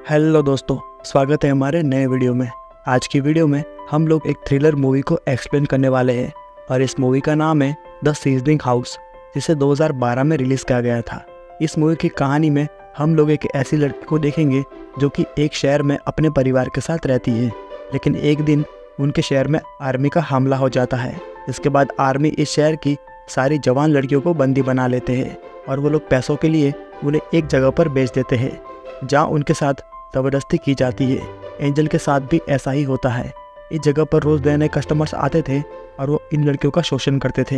Hello दोस्तों, स्वागत है हमारे नए वीडियो में। आज की वीडियो में हम लोग एक थ्रिलर मूवी को एक्सप्लेन करने वाले हैं और इस मूवी का नाम है द सीजनिंग हाउस, जिसे 2012 में रिलीज़ किया गया था। इस मूवी की कहानी में हम लोग एक ऐसी लड़की को देखेंगे जो कि एक शहर में अपने परिवार के साथ रहती है, लेकिन एक दिन उनके शहर में आर्मी का हमला हो जाता है। इसके बाद आर्मी इस शहर की सारी जवान लड़कियों को बंदी बना लेते हैं और वो लोग पैसों के लिए उन्हें एक जगह पर बेच देते हैं जहाँ उनके साथ ज़बरदस्ती की जाती है। एंजल के साथ भी ऐसा ही होता है। इस जगह पर रोज़ नए नए कस्टमर्स आते थे और वो इन लड़कियों का शोषण करते थे।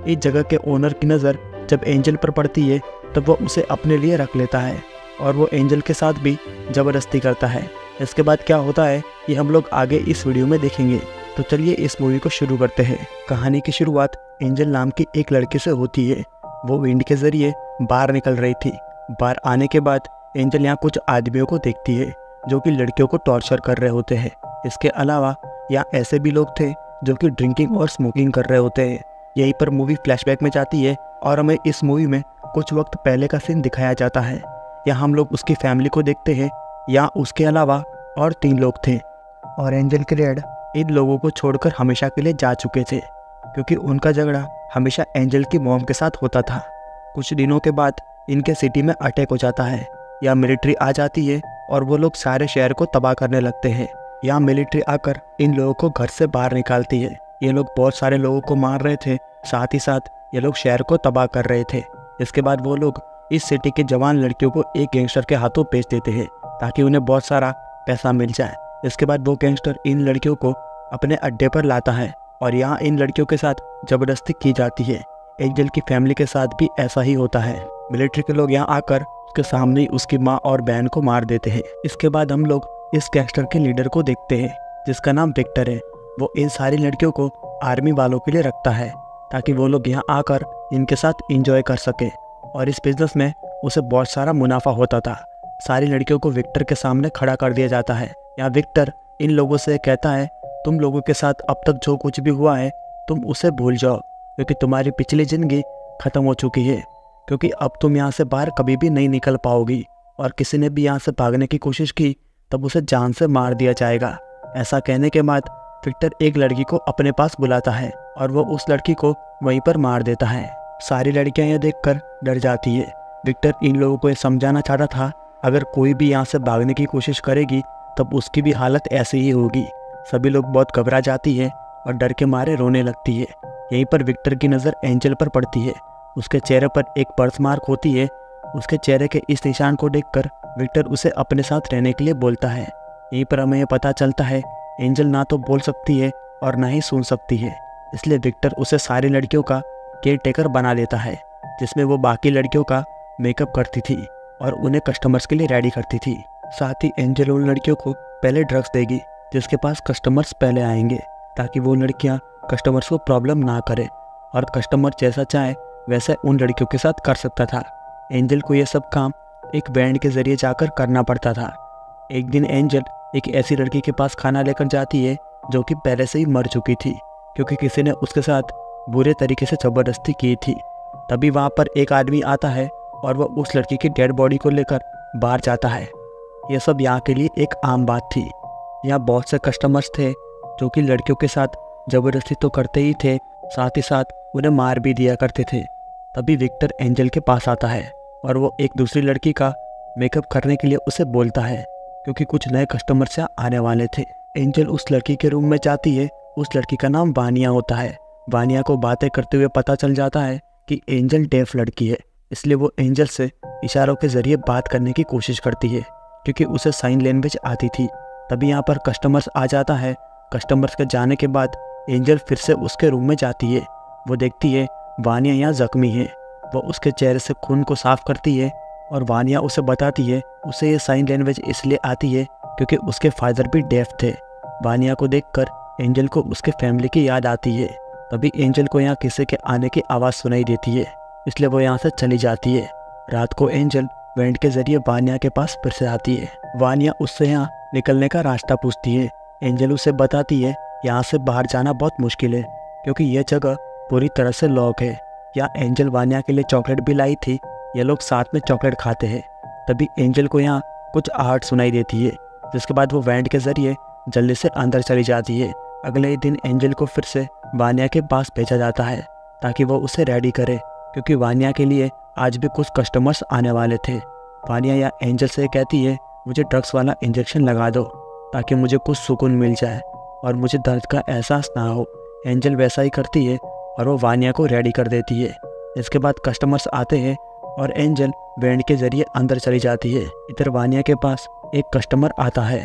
इस जगह के ओनर की नज़र जब एंजल पर पड़ती है तब वो उसे अपने लिए रख लेता है और वो एंजल के साथ भी ज़बरदस्ती करता है। इसके बाद क्या होता है ये हम लोग आगे इस वीडियो में देखेंगे। तो चलिए इस मूवी को शुरू करते हैं। कहानी की शुरुआत एंजल नाम की एक लड़की से होती है। वो विंड के ज़रिए बाहर निकल रही थी। बाहर आने के बाद एंजल यहाँ कुछ आदमियों को देखती है जो कि लड़कियों को टॉर्चर कर रहे होते हैं। इसके अलावा यहाँ ऐसे भी लोग थे जो कि ड्रिंकिंग और स्मोकिंग कर रहे होते हैं। यहीं पर मूवी फ्लैशबैक में जाती है और हमें इस मूवी में कुछ वक्त पहले का सीन दिखाया जाता है। यहाँ हम लोग उसकी फैमिली को देखते हैं। यहाँ उसके अलावा और 3 लोग थे और एंजल के डैड इन लोगों को छोड़कर हमेशा के लिए जा चुके थे क्योंकि उनका झगड़ा हमेशा एंजल की मॉम के साथ होता था। कुछ दिनों के बाद इनके सिटी में अटैक हो जाता है। यहाँ मिलिट्री आ जाती है और वो लोग सारे शहर को तबाह करने लगते हैं। यहाँ मिलिट्री आकर इन लोगों को घर से बाहर निकालती है। ये लोग बहुत सारे लोगों को मार रहे थे, साथ ही साथ ये लोग शहर को तबाह कर रहे थे। इसके बाद वो लोग इस सिटी के जवान लड़कियों को एक गैंगस्टर के हाथों बेच देते हैं ताकि उन्हें बहुत सारा पैसा मिल जाए। इसके बाद वो गैंगस्टर इन लड़कियों को अपने अड्डे पर लाता है और यहाँ इन लड़कियों के साथ ज़बरदस्ती की जाती है। एंजल की फैमिली के साथ भी ऐसा ही होता है। मिलिट्री के लोग यहाँ आकर उसके सामने ही उसकी माँ और बहन को मार देते हैं। इसके बाद हम लोग इस गैंगस्टर के लीडर को देखते हैं जिसका नाम विक्टर है। वो इन सारी लड़कियों को आर्मी वालों के लिए रखता है ताकि वो लोग यहाँ आकर इनके साथ एंजॉय कर सके और इस बिजनेस में उसे बहुत सारा मुनाफा होता था। सारी लड़कियों को विक्टर के सामने खड़ा कर दिया जाता है। यहाँ विक्टर इन लोगों से कहता है, तुम लोगों के साथ अब तक जो कुछ भी हुआ है तुम उसे भूल जाओ क्योंकि तुम्हारी पिछली ज़िंदगी ख़त्म हो चुकी है, क्योंकि अब तुम यहाँ से बाहर कभी भी नहीं निकल पाओगी और किसी ने भी यहाँ से भागने की कोशिश की तब उसे जान से मार दिया जाएगा। ऐसा कहने के बाद विक्टर एक लड़की को अपने पास बुलाता है और वो उस लड़की को वहीं पर मार देता है। सारी लड़कियाँ यह देखकर डर जाती है। विक्टर इन लोगों को ये समझाना चाहता था अगर कोई भी यहाँ से भागने की कोशिश करेगी तब उसकी भी हालत ऐसी ही होगी। सभी लोग बहुत घबरा जाती है और डर के मारे रोने लगती है। यहीं पर विक्टर की नज़र एंजल पर पड़ती है। उसके चेहरे पर एक बर्थ मार्क होती है। उसके चेहरे के इस निशान को देखकर विक्टर उसे अपने साथ रहने के लिए बोलता है। यहीं पर हमें यह पता चलता है एंजल ना तो बोल सकती है और ना ही सुन सकती है, इसलिए विक्टर उसे सारी लड़कियों का केयर टेकर बना लेता है जिसमें वो बाकी लड़कियों का मेकअप करती थी और उन्हें कस्टमर्स के लिए रेडी करती थी। साथ ही एंजल उन लड़कियों को पहले ड्रग्स देगी जिसके पास कस्टमर्स पहले आएंगे ताकि वो लड़कियाँ कस्टमर्स को प्रॉब्लम ना करे और कस्टमर जैसा चाहे वैसे उन लड़कियों के साथ कर सकता था। एंजल को यह सब काम एक बैंड के ज़रिए जाकर करना पड़ता था। एक दिन एंजल एक ऐसी लड़की के पास खाना लेकर जाती है जो कि पहले से ही मर चुकी थी क्योंकि किसी ने उसके साथ बुरे तरीके से ज़बरदस्ती की थी। तभी वहाँ पर एक आदमी आता है और वह उस लड़की की डेड बॉडी को लेकर बाहर जाता है। यह सब यहाँ के लिए एक आम बात थी। यहाँ बहुत से कस्टमर्स थे जो कि लड़कियों के साथ ज़बरदस्ती तो करते ही थे, साथ ही साथ उन्हें मार भी दिया करते थे। तभी विक्टर एंजल के पास आता है और वो एक दूसरी लड़की का मेकअप करने के लिए उसे बोलता है क्योंकि कुछ नए कस्टमर्स यहाँ आने वाले थे। एंजल उस लड़की के रूम में जाती है। उस लड़की का नाम वानिया होता है। वानिया को बातें करते हुए पता चल जाता है कि एंजल डेफ लड़की है, इसलिए वो एंजल से इशारों के ज़रिए बात करने की कोशिश करती है क्योंकि उसे साइन लैंग्वेज आती थी। तभी यहाँ पर कस्टमर्स आ जाता है। कस्टमर्स के जाने के बाद एंजल फिर से उसके रूम में जाती है। वो देखती है वानिया यहाँ ज़ख्मी है। वो उसके चेहरे से खून को साफ करती है और वानिया उसे बताती है उसे ये साइन लैंग्वेज इसलिए आती है क्योंकि उसके फादर भी डेफ थे। वानिया को देखकर एंजल को उसके फैमिली की याद आती है। तभी एंजल को यहाँ किसी के आने की आवाज़ सुनाई देती है, इसलिए वो यहाँ से चली जाती है। रात को एंजल वेंट के ज़रिए वानिया के पास फिर से आती है। वानिया उससे यहाँ निकलने का रास्ता पूछती है। एंजल उसे बताती है यहाँ से बाहर जाना बहुत मुश्किल है क्योंकि यह जगह पूरी तरह से लॉक है। या एंजल वानिया के लिए चॉकलेट भी लाई थी। ये लोग साथ में चॉकलेट खाते हैं। तभी एंजल को यहाँ कुछ आहट सुनाई देती है, जिसके बाद वो वेंट के ज़रिए जल्दी से अंदर चली जाती है। अगले ही दिन एंजल को फिर से वानिया के पास भेजा जाता है ताकि वो उसे रेडी करे, क्योंकि वानिया के लिए आज भी कुछ कस्टमर्स आने वाले थे। वानिया या एंजल से कहती है, मुझे ड्रग्स वाला इंजेक्शन लगा दो ताकि मुझे कुछ सुकून मिल जाए और मुझे दर्द का एहसास ना हो। एंजल वैसा ही करती है और वो वानिया को रेडी कर देती है। इसके बाद कस्टमर्स आते हैं और एंजल बैंड के ज़रिए अंदर चली जाती है। इधर वानिया के पास एक कस्टमर आता है।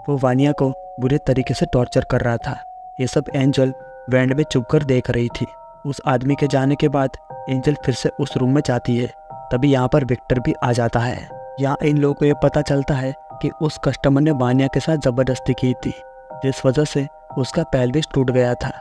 वो वानिया को बुरे तरीके से टॉर्चर कर रहा था। ये सब एंजल बैंड में चुप कर देख रही थी। उस आदमी के जाने के बाद एंजल फिर से उस रूम में जाती है। तभी यहाँ पर विक्टर भी आ जाता है। यहाँ इन लोगों को ये पता चलता है कि उस कस्टमर ने वानिया के साथ ज़बरदस्ती की थी, जिस वजह से उसका पेल्विस टूट गया था।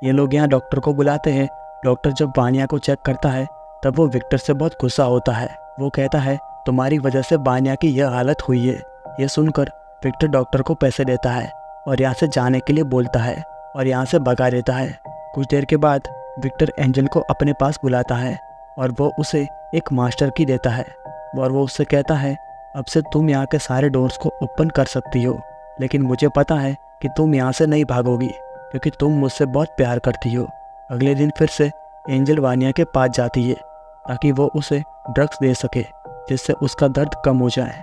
ये लोग यहाँ डॉक्टर को बुलाते हैं। डॉक्टर जब वानिया को चेक करता है तब वो विक्टर से बहुत गुस्सा होता है। वो कहता है, तुम्हारी वजह से वानिया की यह हालत हुई है। ये सुनकर विक्टर डॉक्टर को पैसे देता है और यहाँ से जाने के लिए बोलता है और यहाँ से भगा देता है। कुछ देर के बाद विक्टर एंजल को अपने पास बुलाता है और वो उसे एक मास्टर की देता है और वो उससे कहता है, अब से तुम यहाँ के सारे डोर्स को ओपन कर सकती हो, लेकिन मुझे पता है कि तुम यहाँ से नहीं भागोगी क्योंकि तुम मुझसे बहुत प्यार करती हो। अगले दिन फिर से एंजल वानिया के पास जाती है ताकि वो उसे ड्रग्स दे सके, जिससे उसका दर्द कम हो जाए।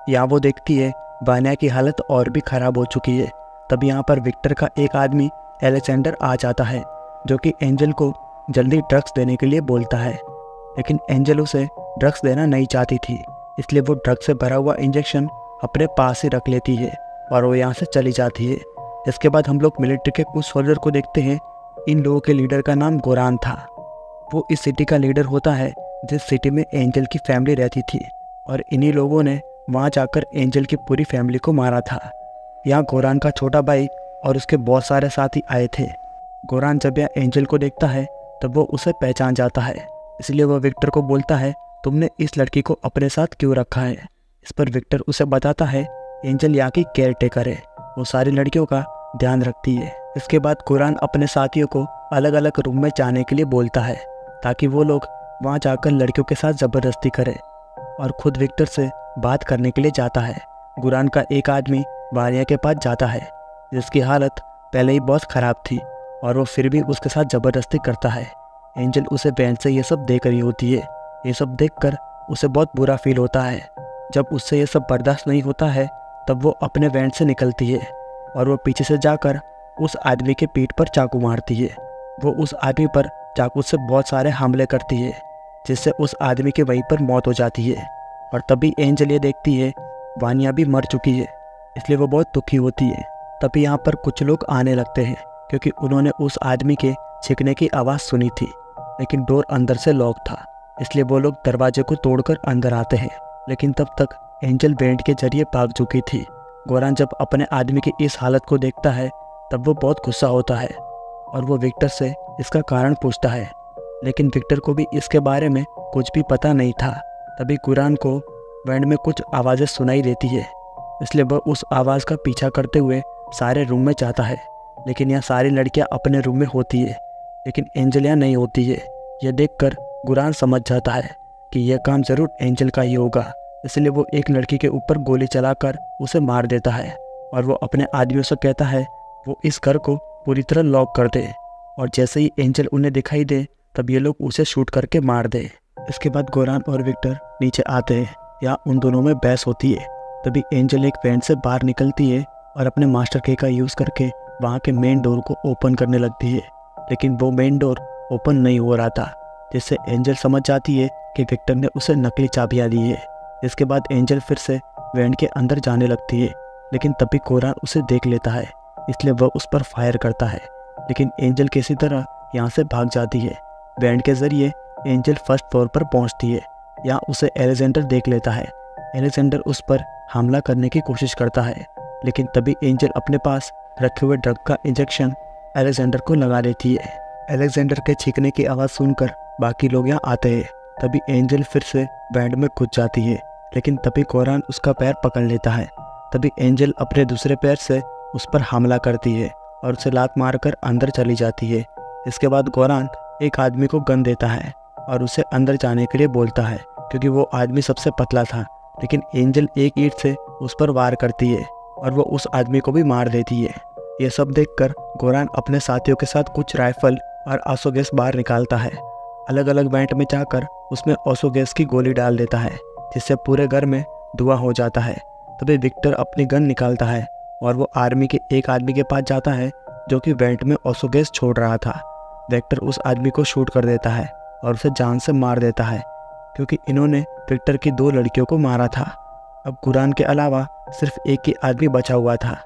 यहाँ वो देखती है वानिया की हालत और भी ख़राब हो चुकी है। तब यहाँ पर विक्टर का एक आदमी एलेक्जेंडर आ जाता है, जो कि एंजल को जल्दी ड्रग्स देने के लिए बोलता है। लेकिन एंजल उसे ड्रग्स देना नहीं चाहती थी, इसलिए वो ड्रग्स से भरा हुआ इंजेक्शन अपने पास ही रख लेती है और वो यहाँ से चली जाती है। इसके बाद हम लोग मिलिट्री के कुछ सोल्जर को देखते हैं। इन लोगों के लीडर का नाम गोरान था। वो इस सिटी का लीडर होता है जिस सिटी में एंजल की फैमिली रहती थी, और इन्हीं लोगों ने वहाँ जाकर एंजल की पूरी फैमिली को मारा था। यहाँ गोरान का छोटा भाई और उसके बहुत सारे साथी आए थे। गोरान जब यहाँ एंजल को देखता है तब वो उसे पहचान जाता है, इसलिए वो विक्टर को बोलता है, तुमने इस लड़की को अपने साथ क्यों रखा है। इस पर विक्टर उसे बताता है, एंजल यहाँ की केयर टेकर है, वो सारी लड़कियों का ध्यान रखती है। इसके बाद गोरान अपने साथियों को अलग अलग रूम में जाने के लिए बोलता है ताकि वो लोग वहाँ जाकर लड़कियों के साथ ज़बरदस्ती करें, और खुद विक्टर से बात करने के लिए जाता है। गोरान का एक आदमी वानिया के पास जाता है, जिसकी हालत पहले ही बहुत ख़राब थी, और वो फिर भी उसके साथ ज़बरदस्ती करता है। एंजल उसे बैंड से ये सब देख रही होती है। ये सब देखकर उसे बहुत बुरा फील होता है। जब उससे ये सब बर्दाश्त नहीं होता है तब वो अपने वैन से निकलती है और वो पीछे से जाकर उस आदमी के पीठ पर चाकू मारती है। वो उस आदमी पर चाकू से बहुत सारे हमले करती है, जिससे उस आदमी की वहीं पर मौत हो जाती है। और तभी एंजल ये देखती है वानिया भी मर चुकी है, इसलिए वो बहुत दुखी होती है। तभी यहाँ पर कुछ लोग आने लगते हैं क्योंकि उन्होंने उस आदमी के छींकने की आवाज़ सुनी थी, लेकिन डोर अंदर से लॉक था, इसलिए वो लोग दरवाजे को तोड़कर अंदर आते हैं। लेकिन तब तक एंजल बैंड के जरिए भाग चुकी थी। गोरान जब अपने आदमी की इस हालत को देखता है तब वो बहुत गुस्सा होता है और वो विक्टर से इसका कारण पूछता है, लेकिन विक्टर को भी इसके बारे में कुछ भी पता नहीं था। तभी गोरान को बैंड में कुछ आवाज़ें सुनाई देती है, इसलिए वह उस आवाज़ का पीछा करते हुए सारे रूम में जाता है। लेकिन यहाँ सारी लड़कियाँ अपने रूम में होती है, लेकिन एंजल यहाँ नहीं होती है। यह देखकर गोरान समझ जाता है कि यह काम ज़रूर एंजल का ही होगा, इसलिए वो एक लड़की के ऊपर गोली चलाकर उसे मार देता है और वो अपने आदमियों से कहता है वो इस घर को पूरी तरह लॉक कर दे, और जैसे ही एंजल उन्हें दिखाई दे तब ये लोग उसे शूट करके मार दे। इसके बाद गोरान और विक्टर नीचे आते हैं। यहाँ उन दोनों में बहस होती है। तभी एंजल एक वैन से बाहर निकलती है और अपने मास्टर की का यूज़ करके वहाँ के मेन डोर को ओपन करने लगती है, लेकिन वो मेन डोर ओपन नहीं हो रहा था, जिससे एंजल समझ जाती है कि विक्टर ने उसे नकली चाबियाँ दी है। इसके बाद एंजल फिर से वैन के अंदर जाने लगती है, लेकिन तभी गोरान उसे देख लेता है, इसलिए वह उस पर फायर करता है। लेकिन एंजल किसी तरह यहाँ से भाग जाती है। वैन के ज़रिए एंजल फर्स्ट फ्लोर पर पहुँचती है। यहाँ उसे एलेक्जेंडर देख लेता है। एलेक्जेंडर उस पर हमला करने की कोशिश करता है, लेकिन तभी एंजल अपने पास रखे हुए ड्रग का इंजेक्शन एलेक्जेंडर को लगा देती है। एलेक्जेंडर के छींकने की आवाज़ सुनकर बाकी लोग यहाँ आते हैं। तभी एंजल फिर से बैंड में घुस जाती है, लेकिन तभी गोरान उसका पैर पकड़ लेता है। तभी एंजल अपने दूसरे पैर से उस पर हमला करती है और उसे लात मारकर अंदर चली जाती है। इसके बाद गोरान एक आदमी को गन देता है और उसे अंदर जाने के लिए बोलता है, क्योंकि वो आदमी सबसे पतला था, लेकिन एंजल एक ईंट से उस पर वार करती है और वो उस आदमी को भी मार देती है। ये सब देखकर गोरान अपने साथियों के साथ कुछ राइफल और आंसू गैस बाहर निकालता है। अलग अलग वैंट में जाकर उसमें आंसू गैस की गोली डाल देता है, जिससे पूरे घर में धुआं हो जाता है। तभी विक्टर अपनी गन निकालता है और वो आर्मी के एक आदमी के पास जाता है जो कि वेंट में आंसू गैस छोड़ रहा था। विक्टर उस आदमी को शूट कर देता है और उसे जान से मार देता है, क्योंकि इन्होंने विक्टर की 2 लड़कियों को मारा था। अब गोरान के अलावा सिर्फ एक ही आदमी बचा हुआ था।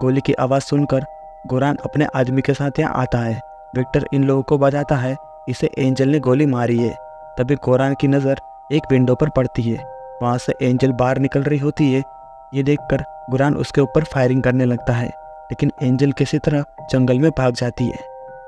गोली की आवाज़ सुनकर गोरान अपने आदमी के साथ यहाँ आता है। विक्टर इन लोगों को बताता है इसे एंजल ने गोली मारी है। तभी गोरान की नज़र एक विंडो पर पड़ती है। वहाँ से एंजल बाहर निकल रही होती है। ये देखकर गोरान उसके ऊपर फायरिंग करने लगता है, लेकिन एंजल किसी तरह जंगल में भाग जाती है।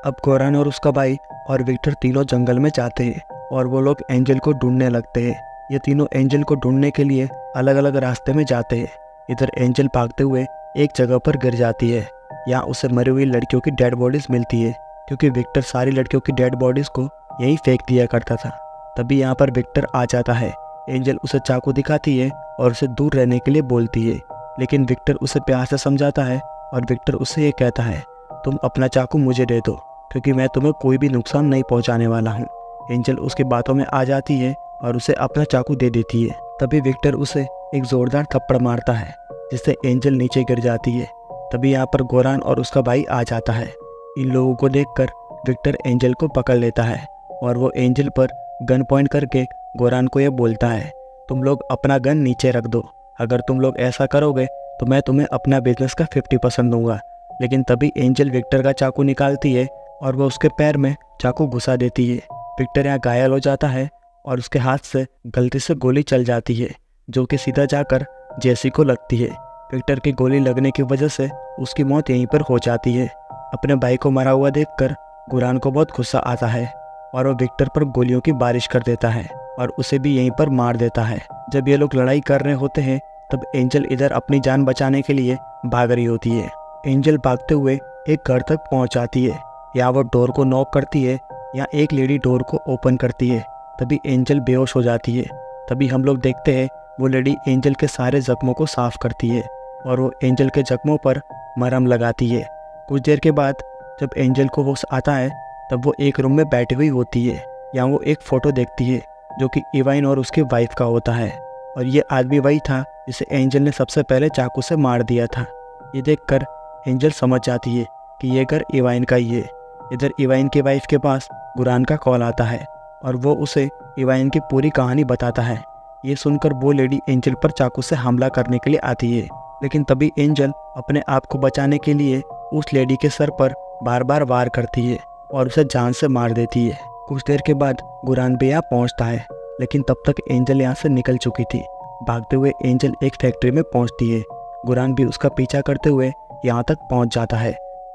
अब गोरान और उसका भाई और विक्टर तीनों जंगल में जाते हैं और वो लोग एंजल को ढूंढने लगते हैं। ये तीनों एंजल को ढूंढने के लिए अलग अलग रास्ते में जाते हैं। इधर एंजल भागते हुए एक जगह पर गिर जाती है। यहाँ उसे मरी हुई लड़कियों की डेड बॉडीज मिलती है, क्योंकि विक्टर सारी लड़कियों की डेड बॉडीज को यहीं फेंक दिया करता था। तभी यहाँ पर विक्टर आ जाता है। एंजल उसे चाकू दिखाती है और उसे दूर रहने के लिए बोलती है, लेकिन विक्टर उसे प्यार से समझाता है और विक्टर उससे ये कहता है, तुम अपना चाकू मुझे दे दो, क्योंकि मैं तुम्हें कोई भी नुकसान नहीं पहुंचाने वाला हूँ। एंजल उसकी बातों में आ जाती है और उसे अपना चाकू दे देती है। तभी विक्टर उसे एक जोरदार थप्पड़ मारता है, जिससे एंजल नीचे गिर जाती है। तभी यहाँ पर गोरान और उसका भाई आ जाता है। इन लोगों को देखकर विक्टर एंजल को पकड़ लेता है और वो एंजल पर गन पॉइंट करके गोरान को यह बोलता है, तुम लोग अपना गन नीचे रख दो। अगर तुम लोग ऐसा करोगे तो मैं तुम्हें अपना बिजनेस का 50% दूंगा। लेकिन तभी एंजल विक्टर का चाकू निकालती है और वह उसके पैर में चाकू घुसा देती है। विक्टर यहाँ घायल हो जाता है और उसके हाथ से गलती से गोली चल जाती है, जो कि सीधा जाकर जेसी को लगती है। विक्टर की गोली लगने की वजह से उसकी मौत यहीं पर हो जाती है। अपने भाई को मरा हुआ देखकर गोरान को बहुत गुस्सा आता है और वो विक्टर पर गोलियों की बारिश कर देता है और उसे भी यहीं पर मार देता है। जब ये लोग लड़ाई कर रहे होते हैं तब एंजल इधर अपनी जान बचाने के लिए भाग रही होती है। एंजल भागते हुए एक घर तक पहुंच जाती है। यहाँ वो डोर को नॉक करती है। यहाँ एक लेडी डोर को ओपन करती है। तभी एंजल बेहोश हो जाती है। तभी हम लोग देखते हैं वो लेडी एंजल के सारे जख्मों को साफ करती है और वो एंजल के जख्मों पर मरहम लगाती है। कुछ देर के बाद जब एंजल को होश आता है तब वो एक रूम में बैठी हुई होती है। यहाँ वो एक फ़ोटो देखती है जो कि इवाइन और उसकी वाइफ का होता है, और ये आदमी वही था जिसे एंजल ने सबसे पहले चाकू से मार दिया था। ये देखकर एंजल समझ जाती है कि ये घर इवाइन का ही है। इधर इवाइन के वाइफ के पास गोरान का कॉल आता है और वो उसे इवाइन की पूरी कहानी बताता है। ये सुनकर वो लेडी एंजल पर चाकू से हमला करने के लिए आती है, लेकिन तभी एंजल अपने आप को बचाने के लिए उस लेडी के सर पर बार बार वार करती है और उसे जान से मार देती है। कुछ देर के बाद गोरान भी यहाँ पहुँचता है, लेकिन तब तक एंजल यहाँ से निकल चुकी थी। भागते हुए एंजल एक फैक्ट्री में पहुँचती है। गोरान भी उसका पीछा करते हुए यहाँ तक पहुँच जाता है।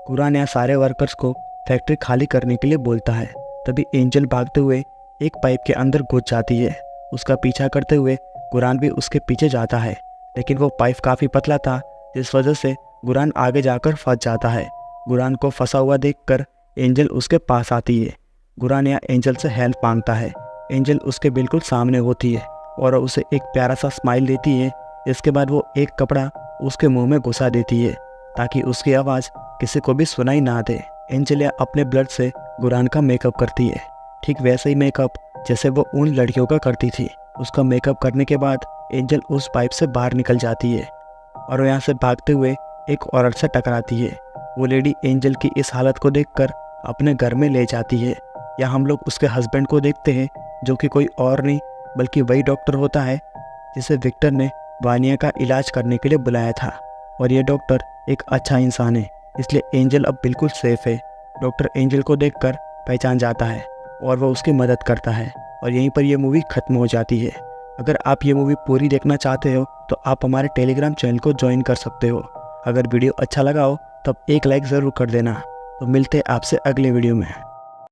गोरान यहाँ सारे वर्कर्स को फैक्ट्री खाली करने के लिए बोलता है। तभी एंजल भागते हुए एक पाइप के अंदर घुस जाती है। उसका पीछा करते हुए गोरान भी उसके पीछे जाता है, लेकिन वो पाइप काफ़ी पतला था, जिस वजह से गोरान आगे जाकर फंस जाता है। गोरान को फंसा हुआ देखकर एंजल उसके पास आती है। गोरान यहाँ एंजल से हेल्प मांगता है। एंजल उसके बिल्कुल सामने होती है और उसे एक प्यारा सा स्माइल देती है। इसके बाद वो एक कपड़ा उसके मुंह में घुसा देती है ताकि उसकी आवाज़ किसी को भी सुनाई ना दे। एंजल यहाँ अपने ब्लड से गोरान का मेकअप करती है, ठीक वैसे ही मेकअप जैसे वो उन लड़कियों का करती थी। उसका मेकअप करने के बाद एंजल उस पाइप से बाहर निकल जाती है और वो यहाँ से भागते हुए एक औरत से टकराती है। वो लेडी एंजल की इस हालत को देखकर अपने घर में ले जाती है। या हम लोग उसके हस्बैंड को देखते हैं, जो कि कोई और नहीं बल्कि वही डॉक्टर होता है जिसे विक्टर ने वानिया का इलाज करने के लिए बुलाया था। और ये डॉक्टर एक अच्छा इंसान है, इसलिए एंजल अब बिल्कुल सेफ है। डॉक्टर एंजल को देखकर पहचान जाता है और वह उसकी मदद करता है और यहीं पर यह मूवी ख़त्म हो जाती है। अगर आप ये मूवी पूरी देखना चाहते हो तो आप हमारे टेलीग्राम चैनल को ज्वाइन कर सकते हो। अगर वीडियो अच्छा लगा हो तब एक लाइक ज़रूर कर देना। तो मिलते हैं आपसे अगले वीडियो में।